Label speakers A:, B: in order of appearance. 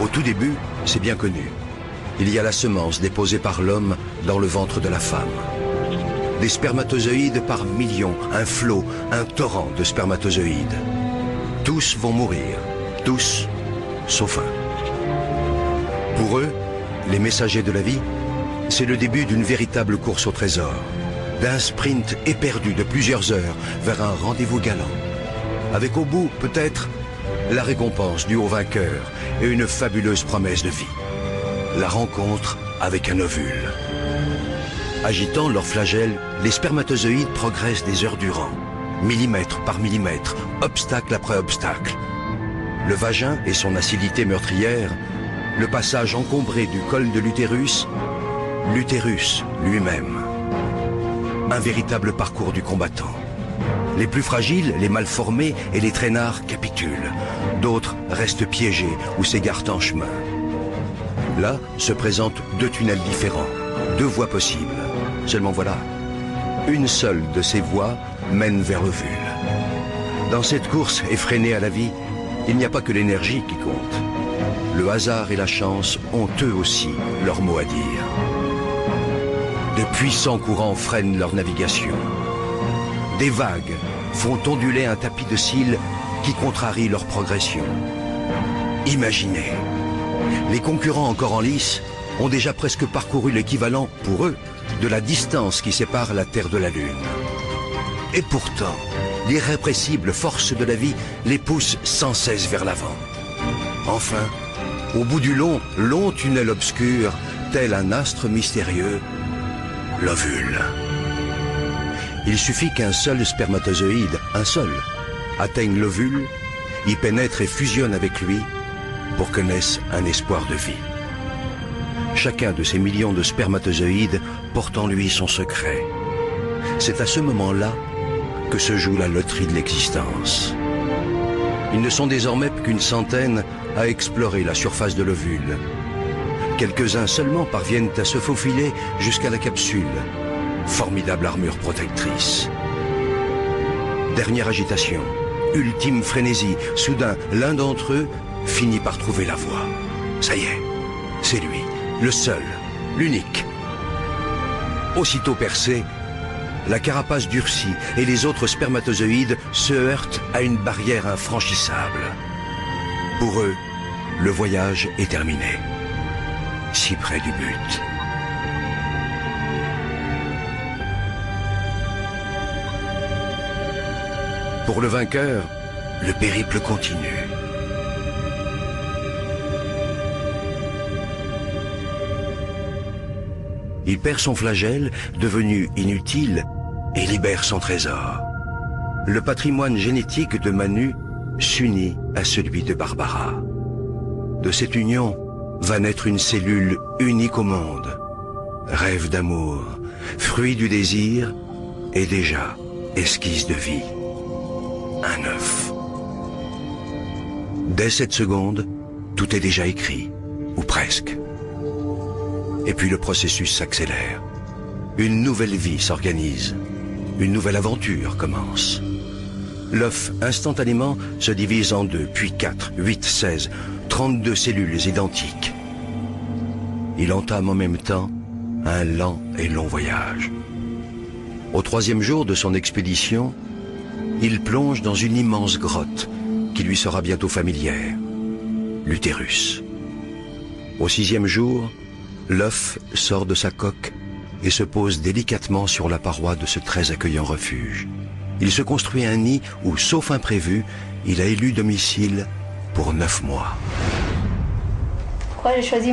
A: Au tout début, c'est bien connu. Il y a la semence déposée par l'homme dans le ventre de la femme. Des spermatozoïdes par millions, un flot, un torrent de spermatozoïdes. Tous vont mourir, tous, sauf un. Pour eux, les messagers de la vie, c'est le début d'une véritable course au trésor, d'un sprint éperdu de plusieurs heures vers un rendez-vous galant, avec au bout, peut-être, la récompense du haut vainqueur et une fabuleuse promesse de vie. La rencontre avec un ovule. Agitant leur flagelle, les spermatozoïdes progressent des heures durant, millimètre par millimètre, obstacle après obstacle. Le vagin et son acidité meurtrière, le passage encombré du col de l'utérus, l'utérus lui-même. Un véritable parcours du combattant. Les plus fragiles, les mal formés et les traînards capitulent. D'autres restent piégés ou s'égarent en chemin. Là se présentent deux tunnels différents, deux voies possibles. Seulement voilà, une seule de ces voies mène vers l'ovule. Dans cette course effrénée à la vie, il n'y a pas que l'énergie qui compte. Le hasard et la chance ont eux aussi leur mot à dire. De puissants courants freinent leur navigation. Des vagues font onduler un tapis de cils qui contrarie leur progression. Imaginez, les concurrents encore en lice ont déjà presque parcouru l'équivalent, pour eux, de la distance qui sépare la Terre de la Lune. Et pourtant, l'irrépressible force de la vie les pousse sans cesse vers l'avant. Enfin, au bout du long tunnel obscur, tel un astre mystérieux, l'ovule. Il suffit qu'un seul spermatozoïde, un seul, atteigne l'ovule, y pénètre et fusionne avec lui pour que naisse un espoir de vie. Chacun de ces millions de spermatozoïdes porte en lui son secret. C'est à ce moment-là que se joue la loterie de l'existence. Ils ne sont désormais qu'une centaine à explorer la surface de l'ovule. Quelques-uns seulement parviennent à se faufiler jusqu'à la capsule. Formidable armure protectrice. Dernière agitation, ultime frénésie. Soudain, l'un d'entre eux finit par trouver la voie. Ça y est, c'est lui, le seul, l'unique. Aussitôt percé, la carapace durcit et les autres spermatozoïdes se heurtent à une barrière infranchissable. Pour eux, le voyage est terminé. Si près du but. Pour le vainqueur, le périple continue. Il perd son flagelle, devenu inutile, et libère son trésor. Le patrimoine génétique de Manu s'unit à celui de Barbara. De cette union va naître une cellule unique au monde. Rêve d'amour, fruit du désir, et déjà esquisse de vie. Un œuf. Dès cette seconde, tout est déjà écrit, ou presque. Et puis le processus s'accélère. Une nouvelle vie s'organise. Une nouvelle aventure commence. L'œuf, instantanément, se divise en 2, puis 4, 8, 16, 32 cellules identiques. Il entame en même temps un lent et long voyage. Au 3e jour de son expédition, il plonge dans une immense grotte qui lui sera bientôt familière, l'utérus. Au 6e jour, l'œuf sort de sa coque et se pose délicatement sur la paroi de ce très accueillant refuge. Il se construit un nid où, sauf imprévu, il a élu domicile pour 9 mois.
B: Pourquoi j'ai choisi